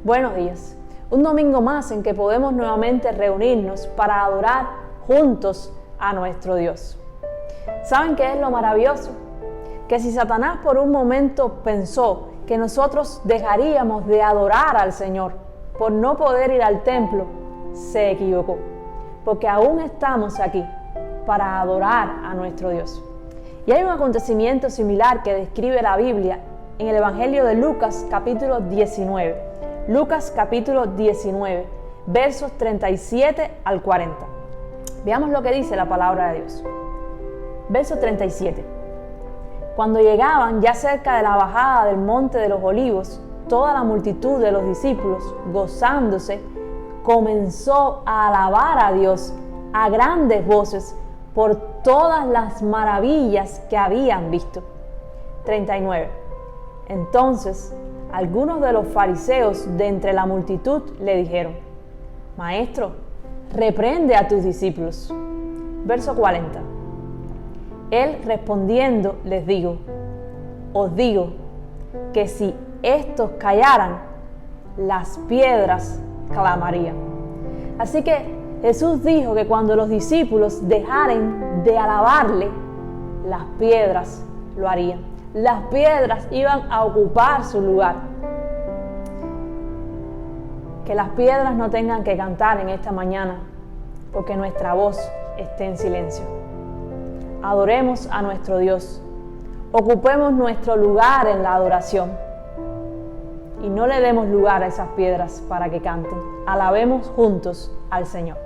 Buenos días. Un domingo más en que podemos nuevamente reunirnos para adorar juntos a nuestro Dios. ¿Saben qué es lo maravilloso? Que si Satanás por un momento pensó que nosotros dejaríamos de adorar al Señor por no poder ir al templo, se equivocó. Porque aún estamos aquí para adorar a nuestro Dios. Y hay un acontecimiento similar que describe la Biblia en el Evangelio de Lucas capítulo 19. Lucas capítulo 19, versos 37 al 40. Veamos lo que dice la palabra de Dios. Verso 37. Cuando llegaban ya cerca de la bajada del monte de los olivos, toda la multitud de los discípulos, gozándose, comenzó a alabar a Dios a grandes voces por todas las maravillas que habían visto. 39. Entonces, algunos de los fariseos de entre la multitud le dijeron: Maestro, reprende a tus discípulos. Verso 40. Él respondiendo les os digo que si estos callaran, las piedras clamarían. Así que Jesús dijo que cuando los discípulos dejaren de alabarle, las piedras lo harían. Las piedras iban a ocupar su lugar. Que las piedras no tengan que cantar en esta mañana, porque nuestra voz esté en silencio. Adoremos a nuestro Dios. Ocupemos nuestro lugar en la adoración. Y no le demos lugar a esas piedras para que canten. Alabemos juntos al Señor.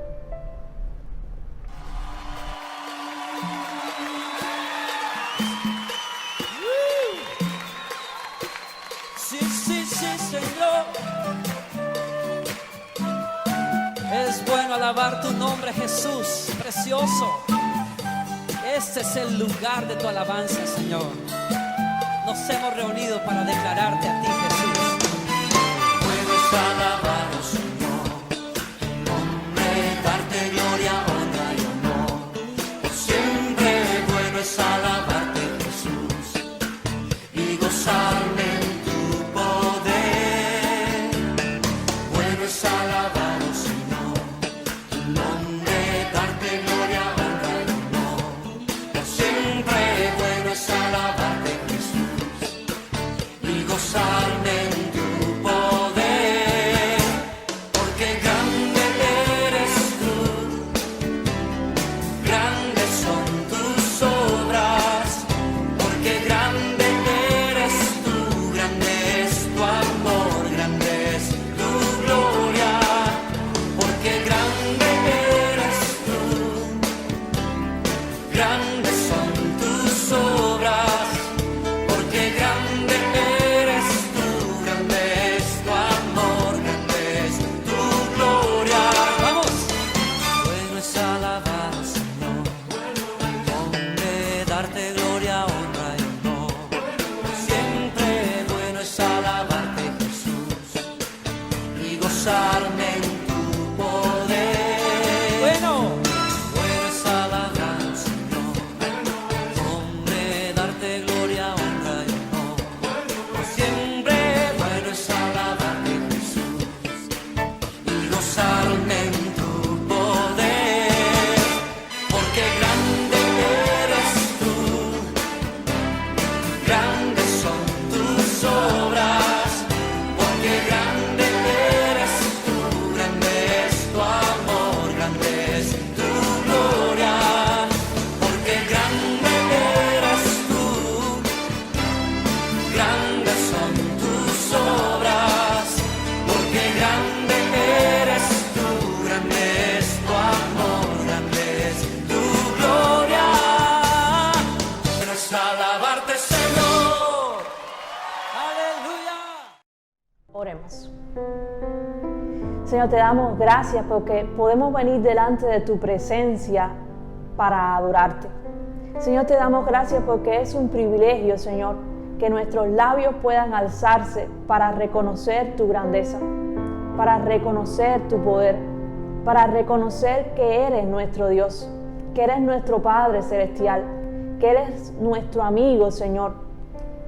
Es bueno alabar tu nombre, Jesús, precioso. Este es el lugar de tu alabanza, Señor. Nos hemos reunido para declararte a ti, Jesús. Puedes alabar, oh Señor, tu nombre, darte gloria, honra y honor. Por siempre bueno es alabarte, Jesús, y gozarme en tu poder. Bueno es alabar, Oremos. Señor, te damos gracias porque podemos venir delante de tu presencia para adorarte. Señor, te damos gracias porque es un privilegio, Señor, que nuestros labios puedan alzarse para reconocer tu grandeza, para reconocer tu poder, para reconocer que eres nuestro Dios, que eres nuestro Padre Celestial, que eres nuestro amigo, Señor,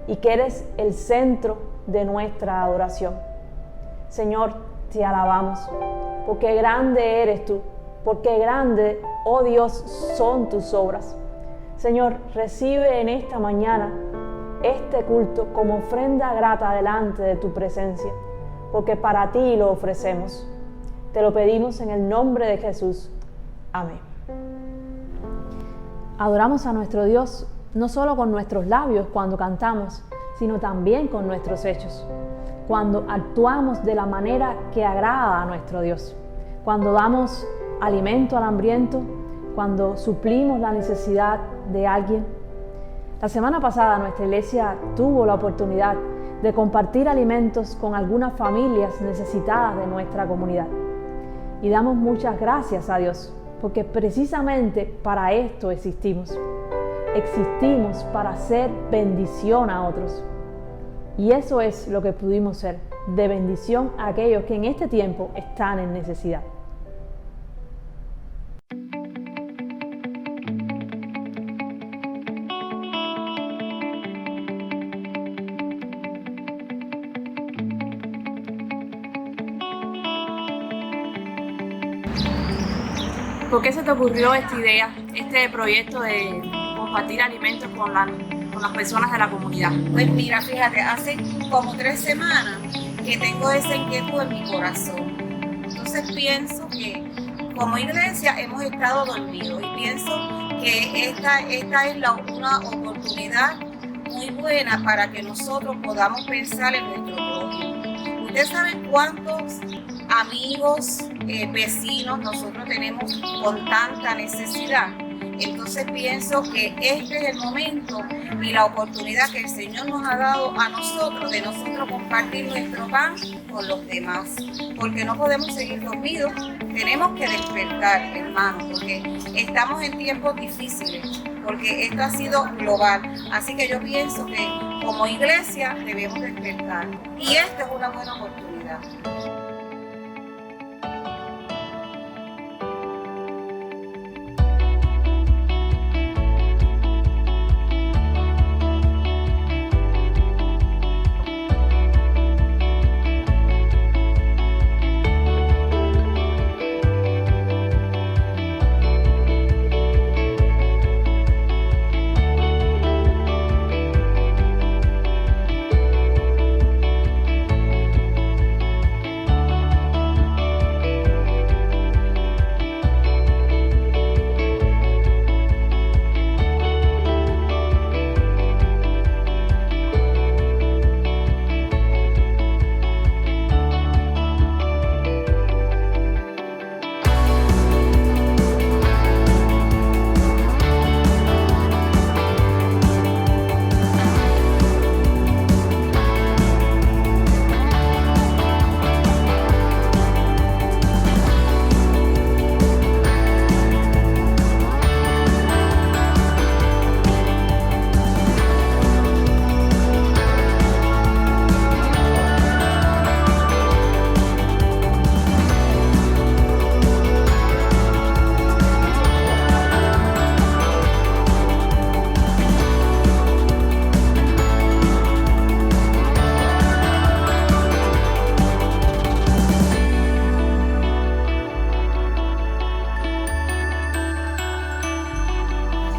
y que eres el centro de nuestra adoración. Señor, te alabamos, porque grande eres tú, porque grande, oh Dios, son tus obras. Señor, recibe en esta mañana este culto como ofrenda grata delante de tu presencia, porque para ti lo ofrecemos. Te lo pedimos en el nombre de Jesús. Amén. Adoramos a nuestro Dios no solo con nuestros labios cuando cantamos, sino también con nuestros hechos, cuando actuamos de la manera que agrada a nuestro Dios, cuando damos alimento al hambriento, cuando suplimos la necesidad de alguien. La semana pasada nuestra iglesia tuvo la oportunidad de compartir alimentos con algunas familias necesitadas de nuestra comunidad. Y damos muchas gracias a Dios, porque precisamente para esto existimos. Existimos para ser bendición a otros. Y eso es lo que pudimos ser, de bendición a aquellos que en este tiempo están en necesidad. ¿Por qué se te ocurrió esta idea, este proyecto de compartir alimentos con las personas de la comunidad? Pues mira, fíjate, hace como 3 semanas que tengo esa inquietud en mi corazón. Entonces pienso que como iglesia hemos estado dormidos y pienso que esta es una oportunidad muy buena para que nosotros podamos pensar en nuestro prójimo. Ustedes saben cuántos amigos, vecinos nosotros tenemos con tanta necesidad. Entonces pienso que este es el momento y la oportunidad que el Señor nos ha dado a nosotros de nosotros compartir nuestro pan con los demás, porque no podemos seguir dormidos, tenemos que despertar, hermanos, porque estamos en tiempos difíciles, porque esto ha sido global, así que yo pienso que como iglesia debemos despertar y esta es una buena oportunidad.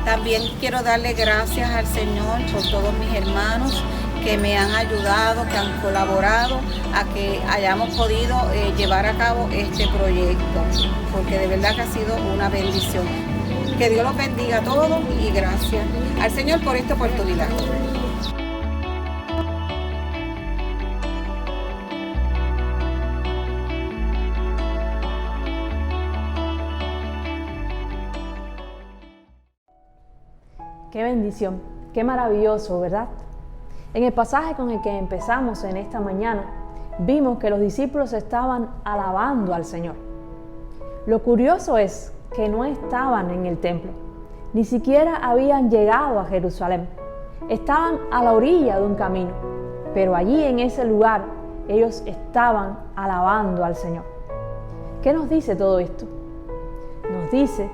También quiero darle gracias al Señor por todos mis hermanos que me han ayudado, que han colaborado a que hayamos podido llevar a cabo este proyecto, porque de verdad que ha sido una bendición. Que Dios los bendiga a todos y gracias al Señor por esta oportunidad. Qué bendición, qué maravilloso, ¿verdad? En el pasaje con el que empezamos en esta mañana, vimos que los discípulos estaban alabando al Señor. Lo curioso es que no estaban en el templo, ni siquiera habían llegado a Jerusalén. Estaban a la orilla de un camino, pero allí en ese lugar ellos estaban alabando al Señor. ¿Qué nos dice todo esto? Nos dice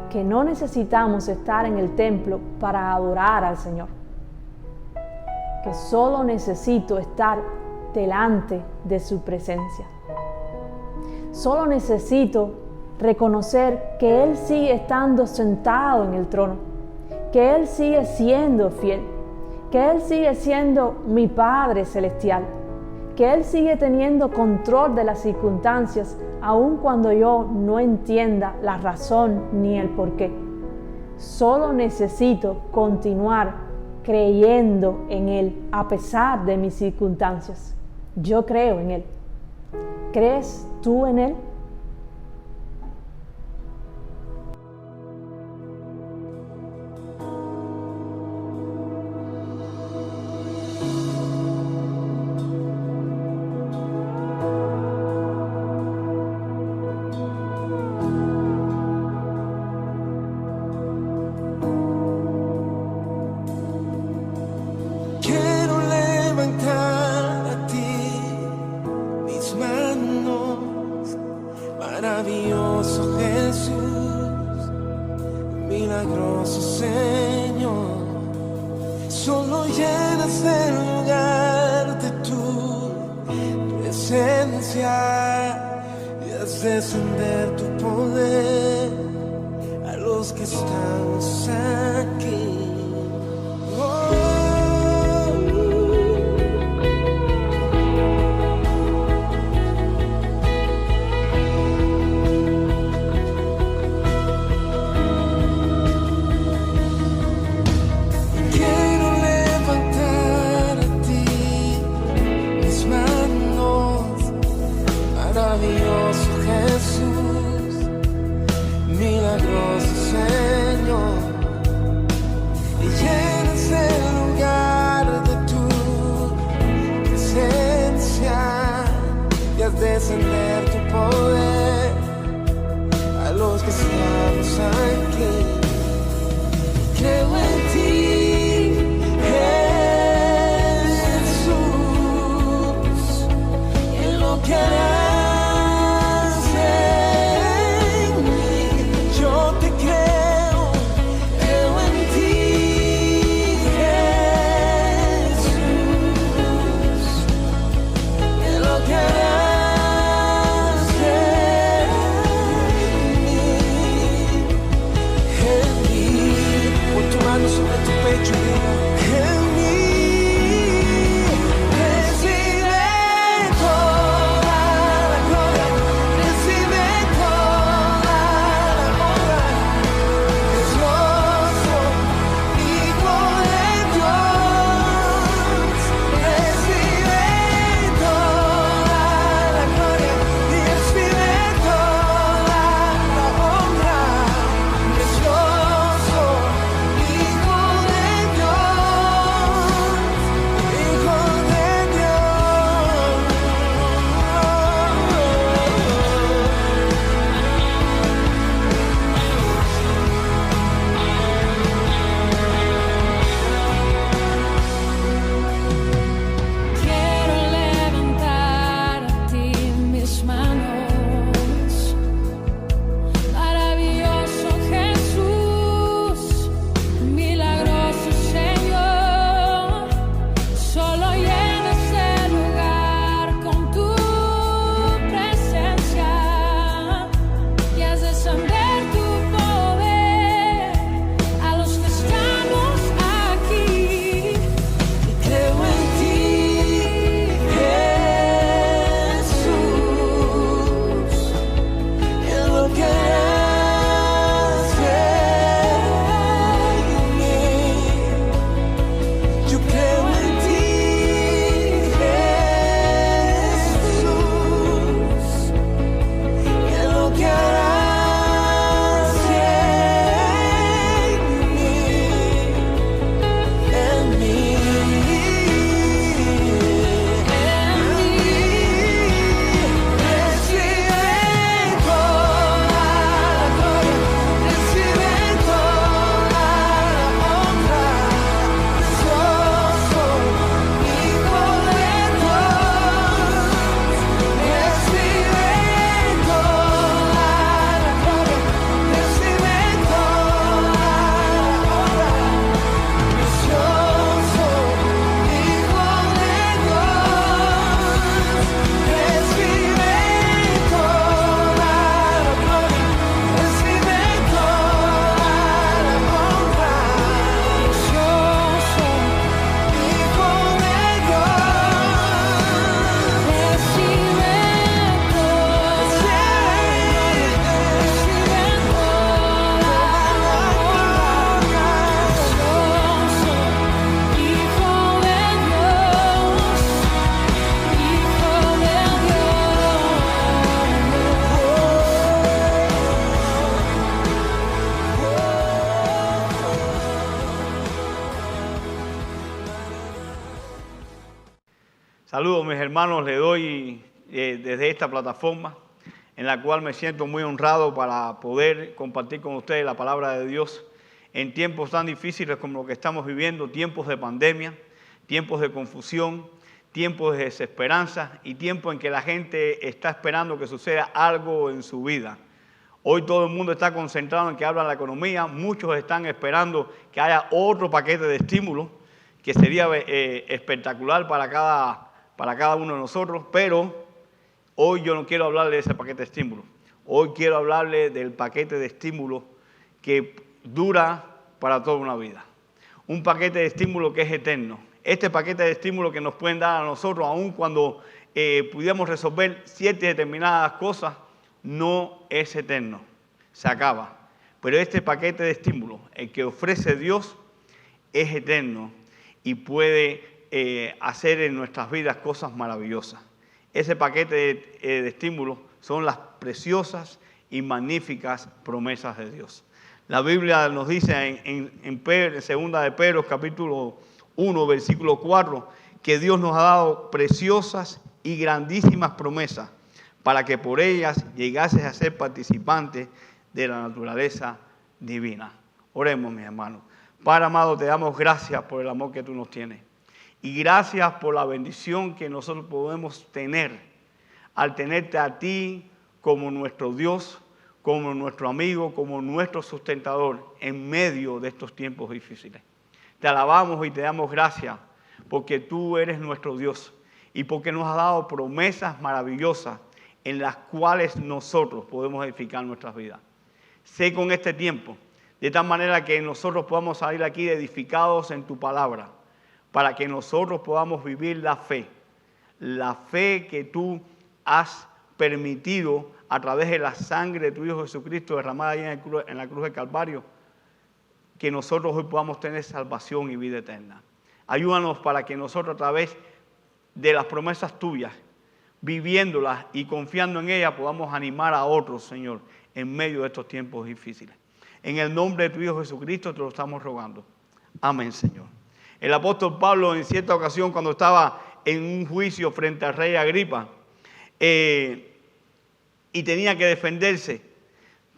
que no necesitamos estar en el templo para adorar al Señor, que solo necesito estar delante de su presencia. Solo necesito reconocer que Él sigue estando sentado en el trono, que Él sigue siendo fiel, que Él sigue siendo mi Padre celestial, que Él sigue teniendo control de las circunstancias, aun cuando yo no entienda la razón ni el porqué. Solo necesito continuar creyendo en Él a pesar de mis circunstancias. Yo creo en Él. ¿Crees tú en Él? Quiero levantar a ti mis manos, maravilloso Jesús, milagroso Señor. Solo llenas el lugar de tu presencia y haz descender tu poder a los que estamos aquí. Maravilloso Jesús, milagroso Señor, y llenas el lugar de tu presencia y haz descender tu poder a los que estamos aquí. Creo en ti, Jesús, en lo que harás. Saludos mis hermanos, le doy desde esta plataforma en la cual me siento muy honrado para poder compartir con ustedes la palabra de Dios en tiempos tan difíciles como los que estamos viviendo, tiempos de pandemia, tiempos de confusión, tiempos de desesperanza y tiempos en que la gente está esperando que suceda algo en su vida. Hoy todo el mundo está concentrado en que habla la economía, muchos están esperando que haya otro paquete de estímulos que sería espectacular para cada uno de nosotros, pero hoy yo no quiero hablarle de ese paquete de estímulos. Hoy quiero hablarle del paquete de estímulos que dura para toda una vida. Un paquete de estímulos que es eterno. Este paquete de estímulos que nos pueden dar a nosotros, aun cuando pudiéramos resolver ciertas determinadas cosas, no es eterno. Se acaba. Pero este paquete de estímulos, el que ofrece Dios, es eterno y puede hacer en nuestras vidas cosas maravillosas. Ese paquete de estímulos son las preciosas y magníficas promesas de Dios. La Biblia nos dice en 2 de Pedro, capítulo 1, versículo 4, que Dios nos ha dado preciosas y grandísimas promesas para que por ellas llegases a ser participantes de la naturaleza divina. Oremos, mis hermanos. Padre amado, te damos gracias por el amor que tú nos tienes. Y gracias por la bendición que nosotros podemos tener al tenerte a ti como nuestro Dios, como nuestro amigo, como nuestro sustentador en medio de estos tiempos difíciles. Te alabamos y te damos gracias porque tú eres nuestro Dios y porque nos has dado promesas maravillosas en las cuales nosotros podemos edificar nuestras vidas. Sé con este tiempo, de tal manera que nosotros podamos salir aquí edificados en tu palabra, para que nosotros podamos vivir la fe que tú has permitido a través de la sangre de tu Hijo Jesucristo derramada ahí en la cruz del Calvario, que nosotros hoy podamos tener salvación y vida eterna. Ayúdanos para que nosotros a través de las promesas tuyas, viviéndolas y confiando en ellas, podamos animar a otros, Señor, en medio de estos tiempos difíciles. En el nombre de tu Hijo Jesucristo te lo estamos rogando. Amén, Señor. El apóstol Pablo en cierta ocasión, cuando estaba en un juicio frente al rey Agripa y tenía que defenderse,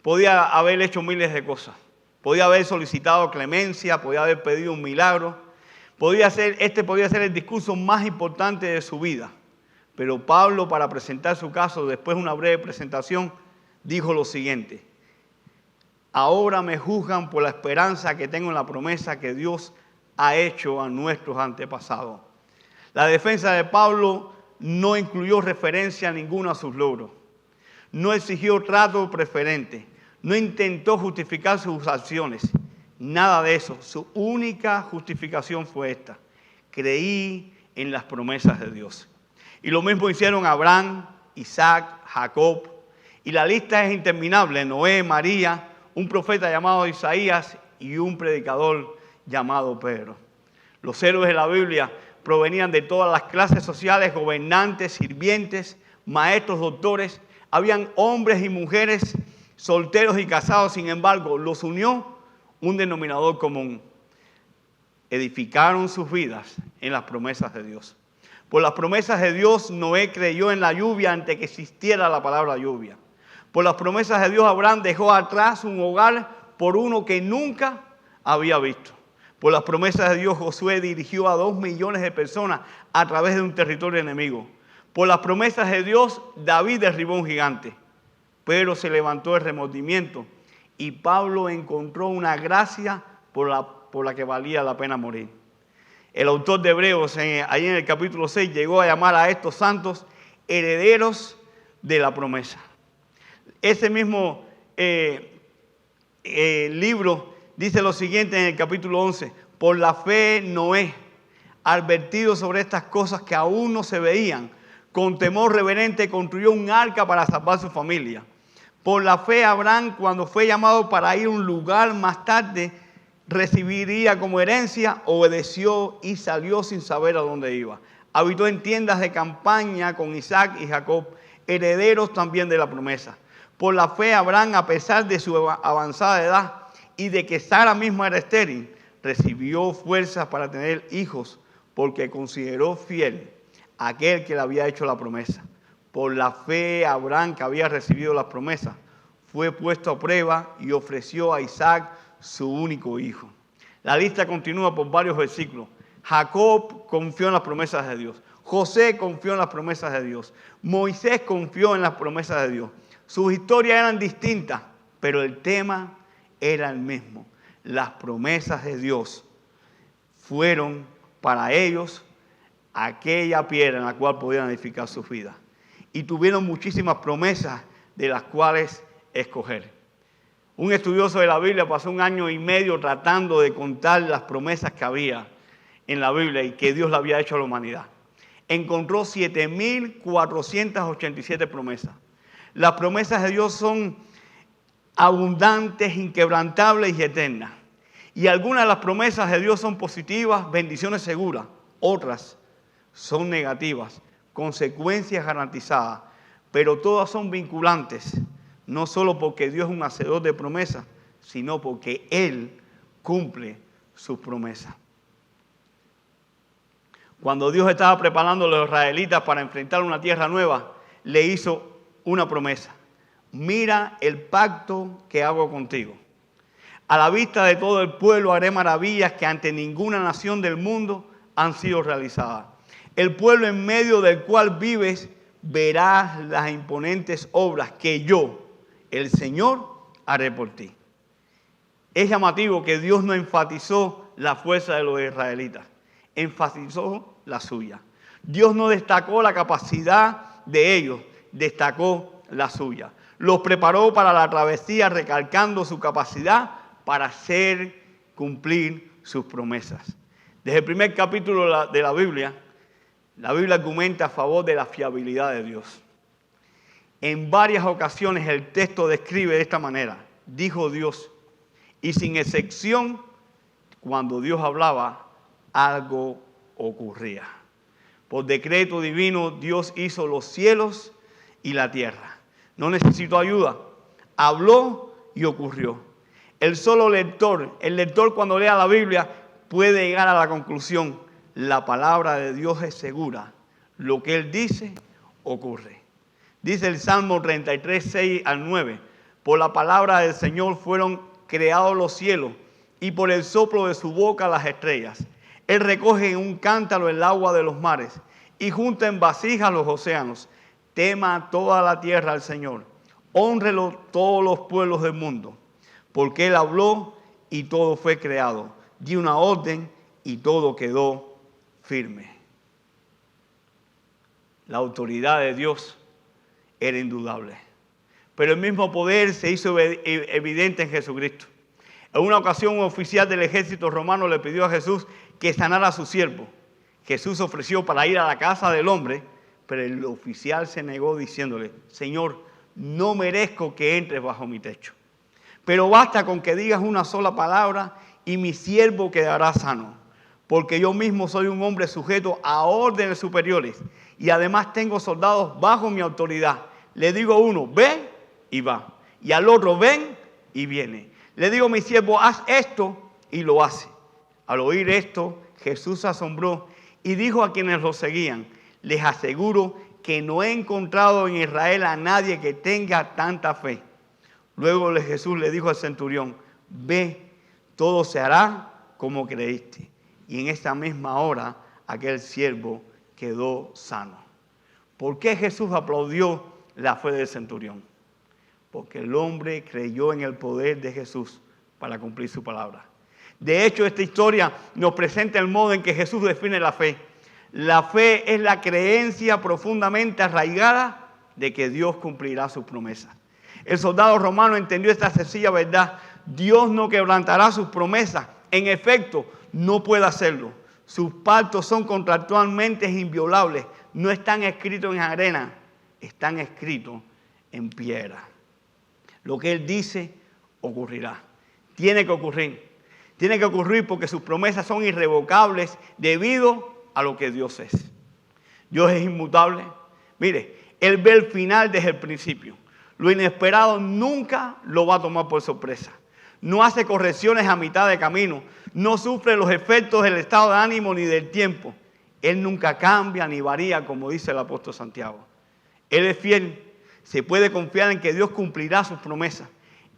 podía haber hecho miles de cosas. Podía haber solicitado clemencia, podía haber pedido un milagro. Podía ser el discurso más importante de su vida. Pero Pablo, para presentar su caso, después de una breve presentación, dijo lo siguiente: ahora me juzgan por la esperanza que tengo en la promesa que Dios ha hecho a nuestros antepasados. La defensa de Pablo no incluyó referencia ninguna a sus logros. No exigió trato preferente. No intentó justificar sus acciones. Nada de eso. Su única justificación fue esta: creí en las promesas de Dios. Y lo mismo hicieron Abraham, Isaac, Jacob. Y la lista es interminable: Noé, María, un profeta llamado Isaías y un predicador llamado Pedro. Los héroes de la Biblia provenían de todas las clases sociales, gobernantes, sirvientes, maestros, doctores. Habían hombres y mujeres, solteros y casados. Sin embargo, los unió un denominador común: edificaron sus vidas en las promesas de Dios. Por las promesas de Dios, Noé creyó en la lluvia antes que existiera la palabra lluvia. Por las promesas de Dios, Abraham dejó atrás un hogar por uno que nunca había visto. Por las promesas de Dios, Josué dirigió a 2 millones de personas a través de un territorio enemigo. Por las promesas de Dios, David derribó un gigante. Pero se levantó el remordimiento y Pablo encontró una gracia por la que valía la pena morir. El autor de Hebreos, ahí en el capítulo 6, llegó a llamar a estos santos herederos de la promesa. Ese mismo libro dice lo siguiente en el capítulo 11: por la fe Noé, advertido sobre estas cosas que aún no se veían, con temor reverente construyó un arca para salvar su familia. Por la fe Abraham, cuando fue llamado para ir a un lugar más tarde recibiría como herencia, obedeció y salió sin saber a dónde iba. Habitó en tiendas de campaña con Isaac y Jacob, herederos también de la promesa. Por la fe Abraham, a pesar de su avanzada edad y de que Sara misma era estéril, recibió fuerzas para tener hijos porque consideró fiel aquel que le había hecho la promesa. Por la fe, Abraham, que había recibido las promesas, fue puesto a prueba y ofreció a Isaac su único hijo. La lista continúa por varios versículos. Jacob confió en las promesas de Dios. José confió en las promesas de Dios. Moisés confió en las promesas de Dios. Sus historias eran distintas, pero el tema era el mismo. Las promesas de Dios fueron para ellos aquella piedra en la cual podían edificar sus vidas. Y tuvieron muchísimas promesas de las cuales escoger. Un estudioso de la Biblia pasó 1 año y medio tratando de contar las promesas que había en la Biblia y que Dios le había hecho a la humanidad. Encontró 7,487 promesas. Las promesas de Dios son abundantes, inquebrantables y eternas. Y algunas de las promesas de Dios son positivas, bendiciones seguras. Otras son negativas, consecuencias garantizadas. Pero todas son vinculantes, no solo porque Dios es un hacedor de promesas, sino porque Él cumple sus promesas. Cuando Dios estaba preparando a los israelitas para enfrentar una tierra nueva, le hizo una promesa. Mira el pacto que hago contigo. A la vista de todo el pueblo haré maravillas que ante ninguna nación del mundo han sido realizadas. El pueblo en medio del cual vives verás las imponentes obras que yo, el Señor, haré por ti. Es llamativo que Dios no enfatizó la fuerza de los israelitas, enfatizó la suya. Dios no destacó la capacidad de ellos, destacó la suya. Los preparó para la travesía recalcando su capacidad para hacer cumplir sus promesas. Desde el primer capítulo de la Biblia argumenta a favor de la fiabilidad de Dios. En varias ocasiones el texto describe de esta manera: dijo Dios, y sin excepción, cuando Dios hablaba, algo ocurría. Por decreto divino, Dios hizo los cielos y la tierra. No necesitó ayuda. Habló y ocurrió. El lector cuando lea la Biblia puede llegar a la conclusión: la palabra de Dios es segura. Lo que Él dice, ocurre. Dice el Salmo 33, 6 al 9. Por la palabra del Señor fueron creados los cielos y por el soplo de su boca las estrellas. Él recoge en un cántaro el agua de los mares y junta en vasijas los océanos. Tema toda la tierra al Señor. Hónrelo todos los pueblos del mundo. Porque Él habló y todo fue creado. Dio una orden y todo quedó firme. La autoridad de Dios era indudable. Pero el mismo poder se hizo evidente en Jesucristo. En una ocasión, un oficial del ejército romano le pidió a Jesús que sanara a su siervo. Jesús ofreció para ir a la casa del hombre, pero el oficial se negó diciéndole: Señor, no merezco que entres bajo mi techo. Pero basta con que digas una sola palabra y mi siervo quedará sano. Porque yo mismo soy un hombre sujeto a órdenes superiores y además tengo soldados bajo mi autoridad. Le digo a uno, ve y va. Y al otro, ven y viene. Le digo a mi siervo, haz esto y lo hace. Al oír esto, Jesús se asombró y dijo a quienes lo seguían: les aseguro que no he encontrado en Israel a nadie que tenga tanta fe. Luego Jesús le dijo al centurión: ve, todo se hará como creíste. Y en esta misma hora aquel siervo quedó sano. ¿Por qué Jesús aplaudió la fe del centurión? Porque el hombre creyó en el poder de Jesús para cumplir su palabra. De hecho, esta historia nos presenta el modo en que Jesús define la fe. La fe es la creencia profundamente arraigada de que Dios cumplirá sus promesas. El soldado romano entendió esta sencilla verdad: Dios no quebrantará sus promesas. En efecto, no puede hacerlo. Sus pactos son contractualmente inviolables. No están escritos en arena, están escritos en piedra. Lo que Él dice ocurrirá. Tiene que ocurrir. Tiene que ocurrir porque sus promesas son irrevocables debido a lo que Dios es. Dios es inmutable. Mire, Él ve el final desde el principio. Lo inesperado nunca lo va a tomar por sorpresa. No hace correcciones a mitad de camino. No sufre los efectos del estado de ánimo ni del tiempo. Él nunca cambia ni varía, como dice el apóstol Santiago. Él es fiel. Se puede confiar en que Dios cumplirá sus promesas.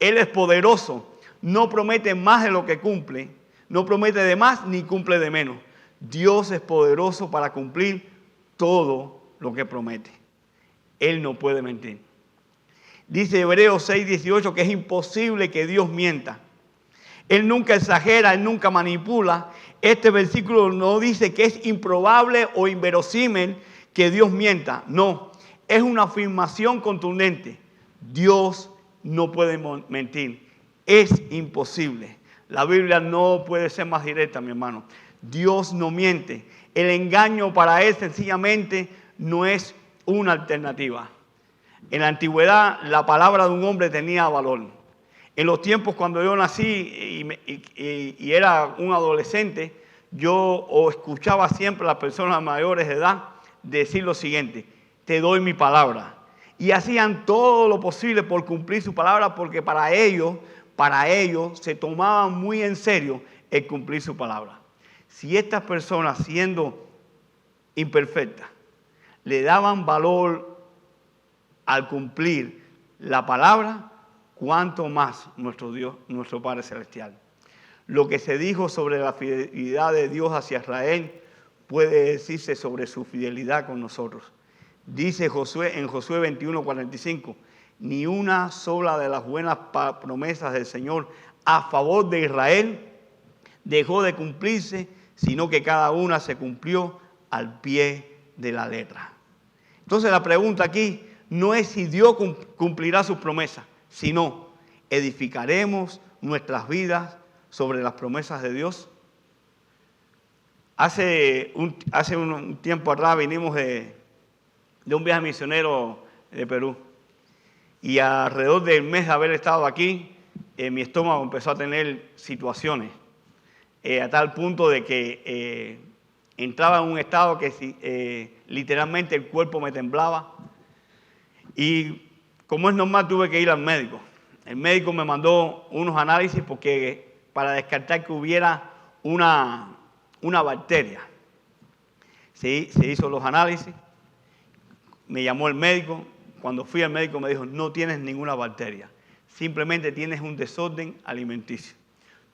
Él es poderoso. No promete más de lo que cumple. No promete de más ni cumple de menos. Dios es poderoso para cumplir todo lo que promete. Él no puede mentir. Dice Hebreos 6:18 que es imposible que Dios mienta. Él nunca exagera, Él nunca manipula. Este versículo no dice que es improbable o inverosímil que Dios mienta. No, es una afirmación contundente. Dios no puede mentir. Es imposible. La Biblia no puede ser más directa, mi hermano. Dios no miente. El engaño para Él sencillamente no es una alternativa. En la antigüedad la palabra de un hombre tenía valor. En los tiempos cuando yo nací y era un adolescente, yo escuchaba siempre a las personas mayores de edad decir lo siguiente: te doy mi palabra. Y hacían todo lo posible por cumplir su palabra, porque para ellos se tomaban muy en serio el cumplir su palabra. Si estas personas, siendo imperfectas, le daban valor al cumplir la palabra, cuánto más nuestro Dios, nuestro Padre Celestial. Lo que se dijo sobre la fidelidad de Dios hacia Israel puede decirse sobre su fidelidad con nosotros. Dice Josué en Josué 21:45, ni una sola de las buenas promesas del Señor a favor de Israel dejó de cumplirse, sino que cada una se cumplió al pie de la letra. Entonces la pregunta aquí no es si Dios cumplirá sus promesas, sino edificaremos nuestras vidas sobre las promesas de Dios. Hace un tiempo atrás vinimos de un viaje misionero de Perú, y alrededor del mes de haber estado aquí, mi estómago empezó a tener situaciones, a tal punto de que entraba en un estado que literalmente el cuerpo me temblaba, y como es normal tuve que ir al médico. El médico me mandó unos análisis para descartar que hubiera una bacteria. Se hizo los análisis, me llamó el médico. Cuando fui al médico me dijo: no tienes ninguna bacteria, simplemente tienes un desorden alimenticio.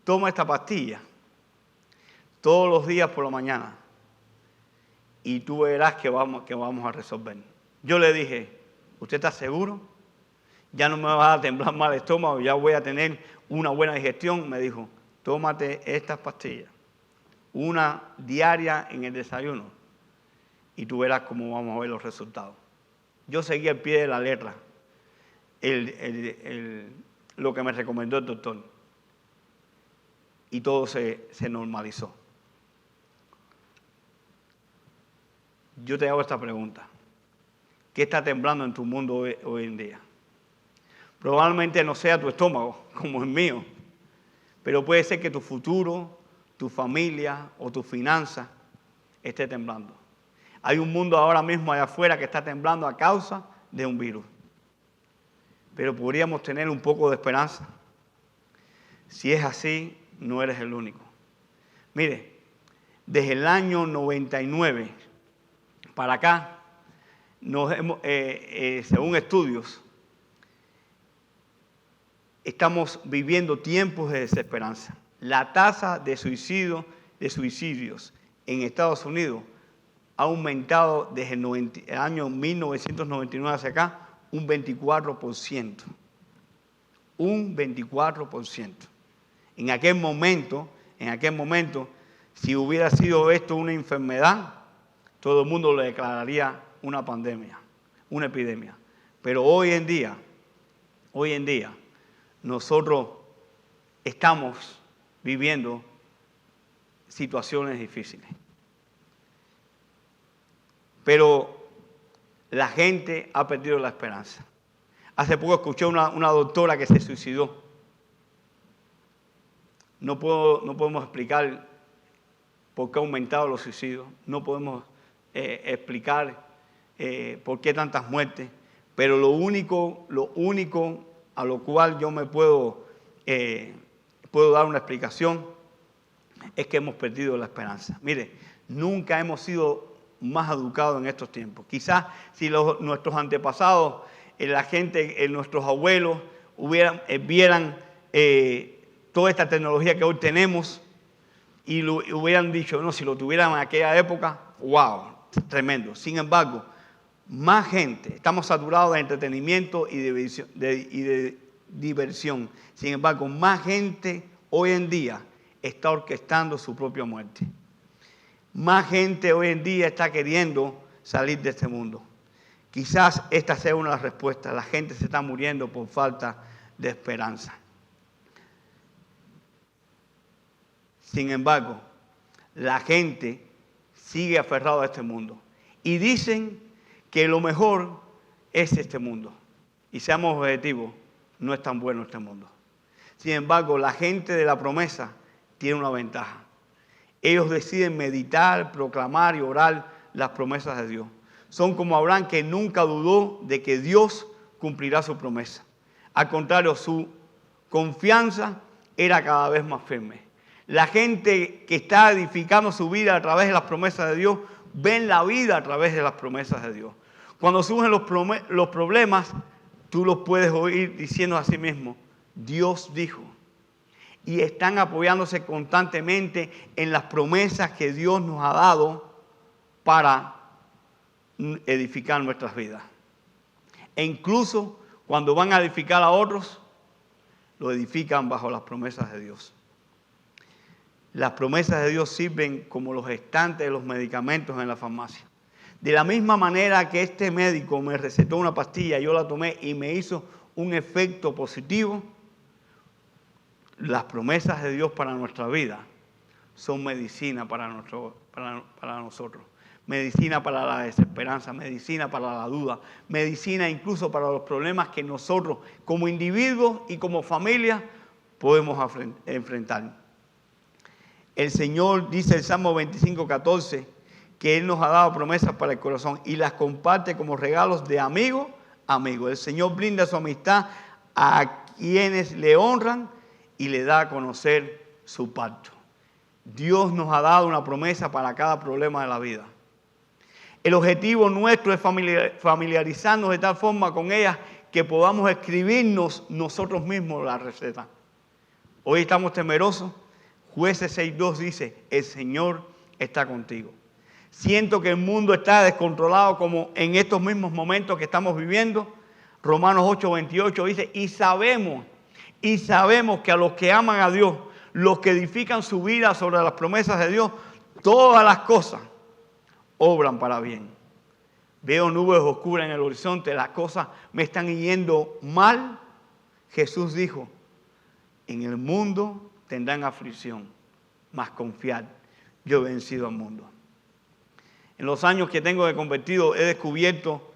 Toma esta pastilla todos los días por la mañana y tú verás que vamos a resolver. Yo le dije: ¿usted está seguro? Ya no me va a temblar mal el estómago, ya voy a tener una buena digestión. Me dijo: tómate estas pastillas, una diaria en el desayuno, y tú verás cómo vamos a ver los resultados. Yo seguí al pie de la letra lo que me recomendó el doctor, y todo se normalizó. Yo te hago esta pregunta: ¿qué está temblando en tu mundo hoy en día? Probablemente no sea tu estómago, como el mío, pero puede ser que tu futuro, tu familia o tu finanza esté temblando. Hay un mundo ahora mismo allá afuera que está temblando a causa de un virus. Pero podríamos tener un poco de esperanza. Si es así, no eres el único. Mire, desde el año 99 para acá, según estudios, estamos viviendo tiempos de desesperanza. La tasa de suicidios en Estados Unidos ha aumentado desde el año 1999 hacia acá un 24%. Un 24%. En aquel momento, si hubiera sido esto una enfermedad, todo el mundo lo declararía una pandemia, una epidemia. Pero hoy en día, nosotros estamos viviendo situaciones difíciles. Pero la gente ha perdido la esperanza. Hace poco escuché una doctora que se suicidó. No podemos explicar por qué ha aumentado los suicidios. No podemos explicar por qué tantas muertes. Pero lo único a lo cual yo me puedo dar una explicación es que hemos perdido la esperanza. Mire, nunca hemos sido más educados en estos tiempos. Quizás si nuestros antepasados, la gente, nuestros abuelos, vieran toda esta tecnología que hoy tenemos y hubieran dicho, no, si lo tuvieran en aquella época, wow, tremendo. Sin embargo, más gente, estamos saturados de entretenimiento y de diversión. Sin embargo, más gente hoy en día está orquestando su propia muerte. Más gente hoy en día está queriendo salir de este mundo. Quizás esta sea una de las respuestas. La gente se está muriendo por falta de esperanza. Sin embargo, la gente sigue aferrada a este mundo. Y dicen que lo mejor es este mundo. Y seamos objetivos, no es tan bueno este mundo. Sin embargo, la gente de la promesa tiene una ventaja. Ellos deciden meditar, proclamar y orar las promesas de Dios. Son como Abraham, que nunca dudó de que Dios cumplirá su promesa. Al contrario, su confianza era cada vez más firme. La gente que está edificando su vida a través de las promesas de Dios, ven la vida a través de las promesas de Dios. Cuando surgen los problemas, tú los puedes oír diciendo a sí mismo, Dios dijo. Y están apoyándose constantemente en las promesas que Dios nos ha dado para edificar nuestras vidas. E incluso cuando van a edificar a otros, lo edifican bajo las promesas de Dios. Las promesas de Dios sirven como los estantes de los medicamentos en la farmacia. De la misma manera que este médico me recetó una pastilla, yo la tomé y me hizo un efecto positivo, las promesas de Dios para nuestra vida son medicina para nosotros. Medicina para la desesperanza, medicina para la duda, medicina incluso para los problemas que nosotros como individuos y como familia podemos enfrentar. El Señor dice el Salmo 25:14 que Él nos ha dado promesas para el corazón y las comparte como regalos de amigo a amigo. El Señor brinda su amistad a quienes le honran y le da a conocer su pacto. Dios nos ha dado una promesa para cada problema de la vida. El objetivo nuestro es familiarizarnos de tal forma con ellas que podamos escribirnos nosotros mismos la receta. Hoy estamos temerosos. Jueces 6:2 dice, el Señor está contigo. Siento que el mundo está descontrolado como en estos mismos momentos que estamos viviendo. Romanos 8:28 dice, y sabemos que a los que aman a Dios, los que edifican su vida sobre las promesas de Dios, todas las cosas obran para bien. Veo nubes oscuras en el horizonte, las cosas me están yendo mal. Jesús dijo, en el mundo tendrán aflicción, mas confiad, yo he vencido al mundo. En los años que tengo de convertido he descubierto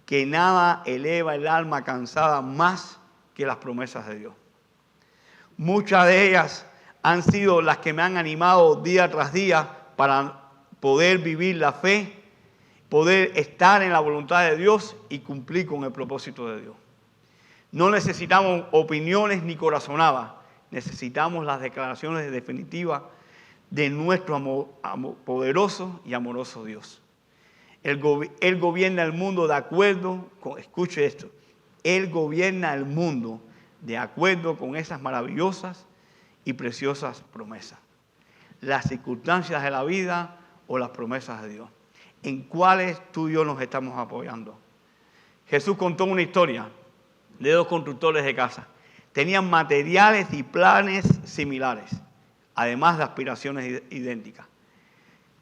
que nada eleva el alma cansada más que las promesas de Dios. Muchas de ellas han sido las que me han animado día tras día para poder vivir la fe, poder estar en la voluntad de Dios y cumplir con el propósito de Dios. No necesitamos opiniones ni corazonadas, necesitamos las declaraciones definitivas de nuestro poderoso y amoroso Dios. Él gobierna el mundo de acuerdo con, escuche esto, Él gobierna el mundo de acuerdo con esas maravillosas y preciosas promesas. Las circunstancias de la vida o las promesas de Dios. ¿En cuáles tú y yo nos estamos apoyando? Jesús contó una historia de dos constructores de casa. Tenían materiales y planes similares, además de aspiraciones idénticas.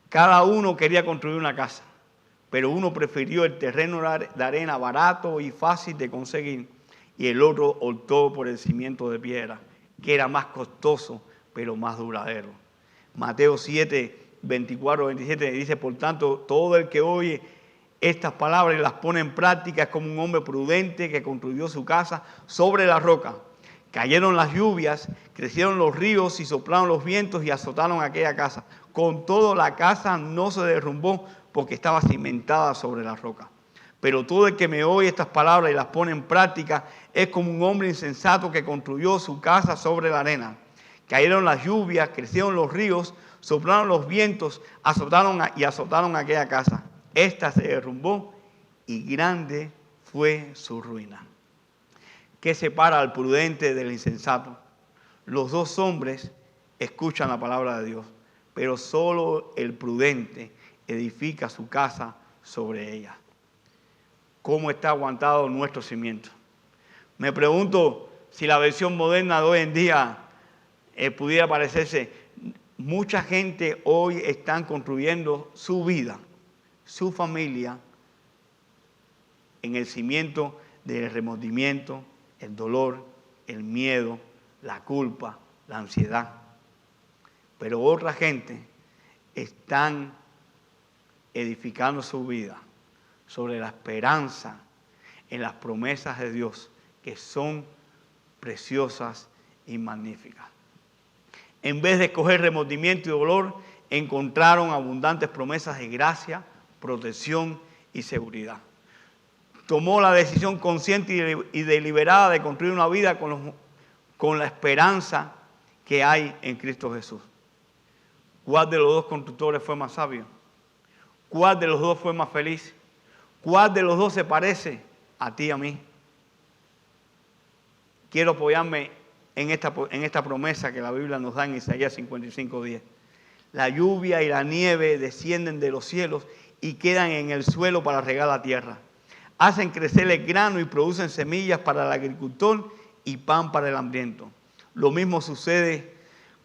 Cada uno quería construir una casa, pero uno prefirió el terreno de arena barato y fácil de conseguir, y el otro optó por el cimiento de piedra, que era más costoso, pero más duradero. Mateo 7, 24, 27 dice, por tanto, todo el que oye estas palabras y las pone en práctica es como un hombre prudente que construyó su casa sobre la roca. Cayeron las lluvias, crecieron los ríos y soplaron los vientos y azotaron aquella casa. Con todo, la casa no se derrumbó porque estaba cimentada sobre la roca. Pero todo el que me oye estas palabras y las pone en práctica es como un hombre insensato que construyó su casa sobre la arena. Cayeron las lluvias, crecieron los ríos, Soplaron los vientos, azotaron aquella casa. Esta se derrumbó y grande fue su ruina. ¿Qué separa al prudente del insensato? Los dos hombres escuchan la palabra de Dios, pero solo el prudente edifica su casa sobre ella. ¿Cómo está aguantado nuestro cimiento? Me pregunto si la versión moderna de hoy en día pudiera parecerse. Mucha gente hoy están construyendo su vida, su familia, en el cimiento del remordimiento, el dolor, el miedo, la culpa, la ansiedad. Pero otra gente están edificando su vida sobre la esperanza en las promesas de Dios, que son preciosas y magníficas. En vez de escoger remordimiento y dolor, encontraron abundantes promesas de gracia, protección y seguridad. Tomó la decisión consciente y deliberada de construir una vida con la esperanza que hay en Cristo Jesús. ¿Cuál de los dos constructores fue más sabio? ¿Cuál de los dos fue más feliz? ¿Cuál de los dos se parece a ti y a mí? Quiero apoyarme en esta promesa que la Biblia nos da en Isaías 55:10. La lluvia y la nieve descienden de los cielos y quedan en el suelo para regar la tierra. Hacen crecer el grano y producen semillas para el agricultor y pan para el hambriento. Lo mismo sucede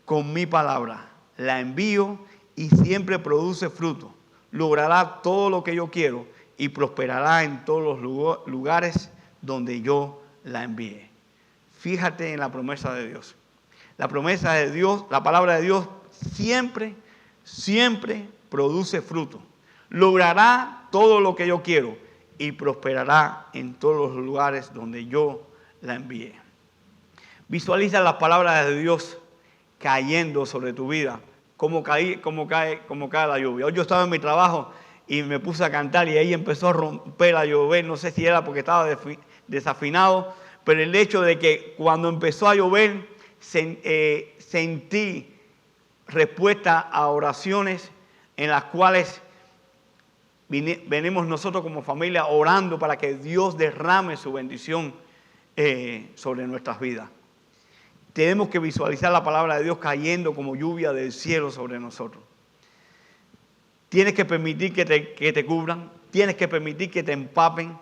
con mi palabra. La envío y siempre produce fruto. Logrará todo lo que yo quiero y prosperará en todos los lugares donde yo la envíe. Fíjate en la promesa de Dios. La promesa de Dios, la palabra de Dios siempre produce fruto. Logrará todo lo que yo quiero y prosperará en todos los lugares donde yo la envíe. Visualiza las palabras de Dios cayendo sobre tu vida, como cae la lluvia. Hoy yo estaba en mi trabajo y me puse a cantar y ahí empezó a romper a llover. No sé si era porque estaba desafinado, pero el hecho de que cuando empezó a llover sentí respuesta a oraciones en las cuales venimos nosotros como familia orando para que Dios derrame su bendición sobre nuestras vidas. Tenemos que visualizar la palabra de Dios cayendo como lluvia del cielo sobre nosotros. Tienes que permitir que te cubran, tienes que permitir que te empapen.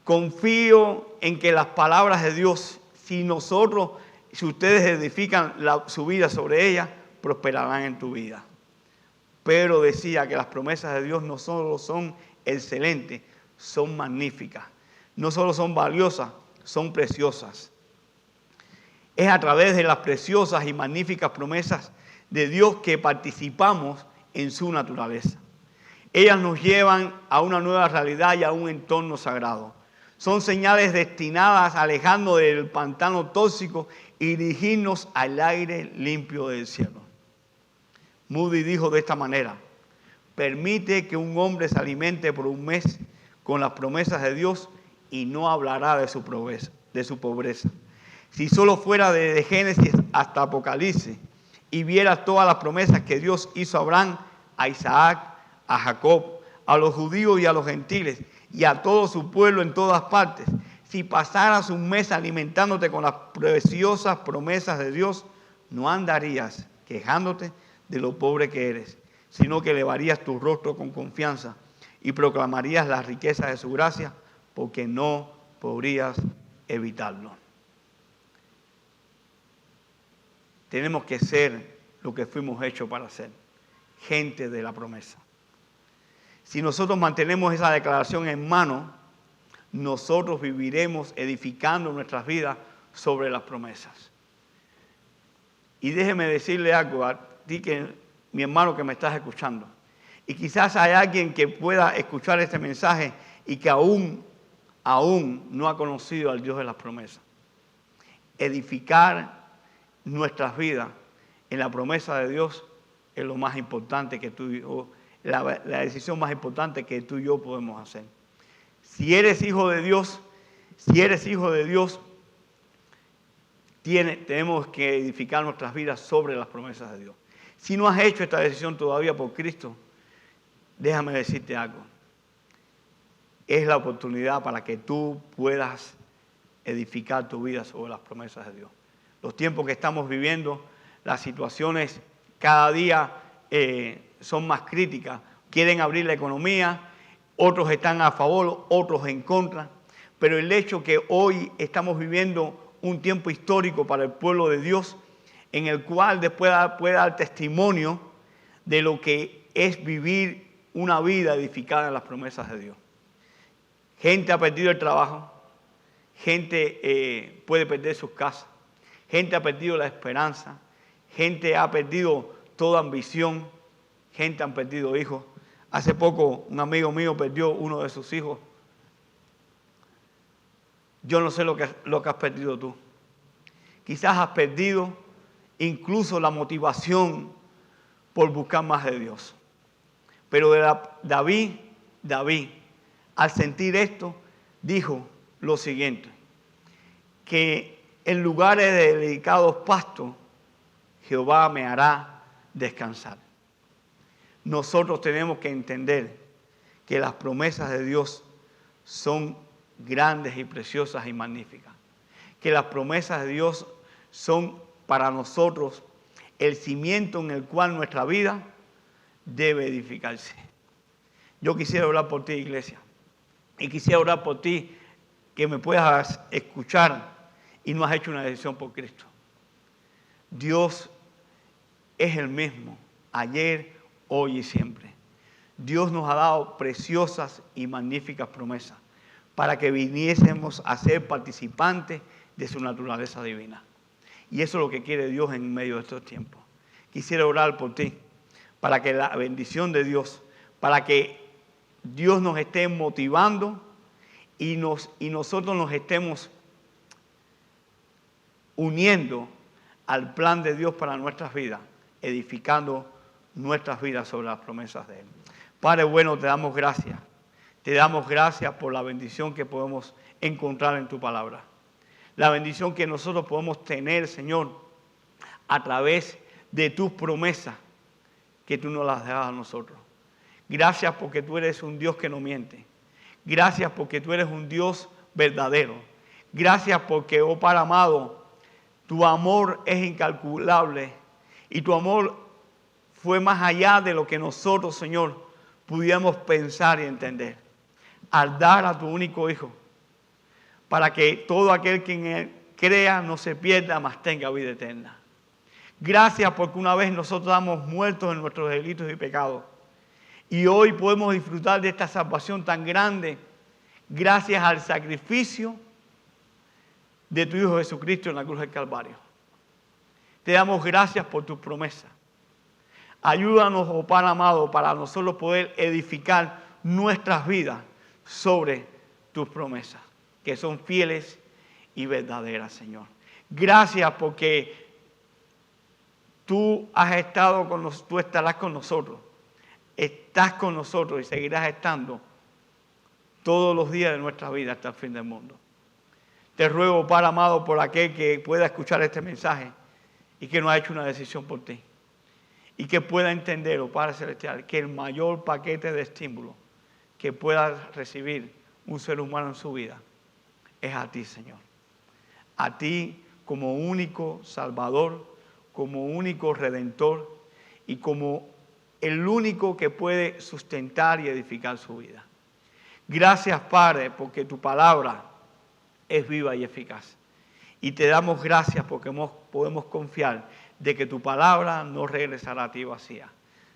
Confío en que las palabras de Dios, si ustedes edifican su vida sobre ellas, prosperarán en tu vida. Pero decía que las promesas de Dios no solo son excelentes, son magníficas. No solo son valiosas, son preciosas. Es a través de las preciosas y magníficas promesas de Dios que participamos en su naturaleza. Ellas nos llevan a una nueva realidad y a un entorno sagrado. Son señales destinadas a alejarnos del pantano tóxico y dirigirnos al aire limpio del cielo. Moody dijo de esta manera: permite que un hombre se alimente por un mes con las promesas de Dios y no hablará de su pobreza. Si solo fuera de Génesis hasta Apocalipsis y vieras todas las promesas que Dios hizo a Abraham, a Isaac, a Jacob, a los judíos y a los gentiles y a todo su pueblo en todas partes, si pasaras un mes alimentándote con las preciosas promesas de Dios, no andarías quejándote de lo pobre que eres, sino que elevarías tu rostro con confianza y proclamarías las riquezas de su gracia, porque no podrías evitarlo. Tenemos que ser lo que fuimos hechos para ser, gente de la promesa. Si nosotros mantenemos esa declaración en mano, nosotros viviremos edificando nuestras vidas sobre las promesas. Y déjeme decirle algo a ti, mi hermano que me estás escuchando. Y quizás hay alguien que pueda escuchar este mensaje y que aún no ha conocido al Dios de las promesas. Edificar nuestras vidas en la promesa de Dios es lo más importante que tú y yo, la decisión más importante que tú y yo podemos hacer. Si eres hijo de Dios, tenemos que edificar nuestras vidas sobre las promesas de Dios. Si no has hecho esta decisión todavía por Cristo, déjame decirte algo. Es la oportunidad para que tú puedas edificar tu vida sobre las promesas de Dios. Los tiempos que estamos viviendo, las situaciones cada día son más críticas. Quieren abrir la economía, otros están a favor, otros en contra. Pero el hecho que hoy estamos viviendo un tiempo histórico para el pueblo de Dios, en el cual después puede dar testimonio de lo que es vivir una vida edificada en las promesas de Dios. Gente ha perdido el trabajo, gente puede perder sus casas, gente ha perdido la esperanza, gente ha perdido toda ambición, gente ha perdido hijos. Hace poco un amigo mío perdió uno de sus hijos. Yo no sé lo que has perdido tú. Quizás has perdido incluso la motivación por buscar más de Dios. Pero David, al sentir esto, dijo lo siguiente, que en lugares de delicados pastos, Jehová me hará descansar. Nosotros tenemos que entender que las promesas de Dios son grandes y preciosas y magníficas. Que las promesas de Dios son para nosotros el cimiento en el cual nuestra vida debe edificarse. Yo quisiera orar por ti, iglesia, y quisiera orar por ti que me puedas escuchar y no has hecho una decisión por Cristo. Dios es el mismo, ayer, hoy y siempre. Dios nos ha dado preciosas y magníficas promesas para que viniésemos a ser participantes de su naturaleza divina. Y eso es lo que quiere Dios en medio de estos tiempos. Quisiera orar por ti, para que la bendición de Dios, para que Dios nos esté motivando y nosotros nos estemos uniendo al plan de Dios para nuestras vidas, edificando nuestras vidas sobre las promesas de Él. Padre bueno, te damos gracias. Te damos gracias por la bendición que podemos encontrar en tu palabra. La bendición que nosotros podemos tener, Señor, a través de tus promesas que tú nos las das a nosotros. Gracias porque tú eres un Dios que no miente. Gracias porque tú eres un Dios verdadero. Gracias porque, oh Padre amado, tu amor es incalculable y tu amor fue más allá de lo que nosotros, Señor, pudiéramos pensar y entender. Al dar a tu único Hijo, para que todo aquel que en Él crea no se pierda, mas tenga vida eterna. Gracias porque una vez nosotros estamos muertos en nuestros delitos y pecados. Y hoy podemos disfrutar de esta salvación tan grande gracias al sacrificio de tu Hijo Jesucristo en la cruz del Calvario. Te damos gracias por tus promesas. Ayúdanos, oh Padre amado, para nosotros poder edificar nuestras vidas sobre tus promesas, que son fieles y verdaderas, Señor. Gracias porque tú has estado con nosotros, tú estarás con nosotros. Estás con nosotros y seguirás estando todos los días de nuestra vida hasta el fin del mundo. Te ruego, Padre amado, por aquel que pueda escuchar este mensaje y que no ha hecho una decisión por ti. Y que pueda entender, oh Padre Celestial, que el mayor paquete de estímulo que pueda recibir un ser humano en su vida es a ti, Señor. A ti como único Salvador, como único Redentor y como el único que puede sustentar y edificar su vida. Gracias, Padre, porque tu palabra es viva y eficaz. Y te damos gracias porque podemos confiar de que tu palabra no regresará a ti vacía,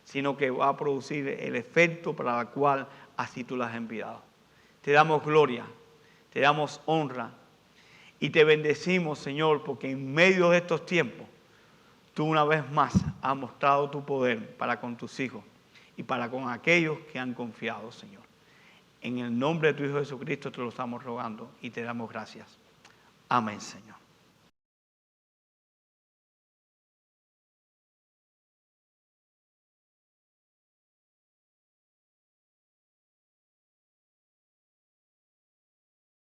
sino que va a producir el efecto para el cual así tú la has enviado. Te damos gloria, te damos honra y te bendecimos, Señor, porque en medio de estos tiempos tú una vez más has mostrado tu poder para con tus hijos y para con aquellos que han confiado, Señor. En el nombre de tu Hijo Jesucristo te lo estamos rogando y te damos gracias. Amén, Señor.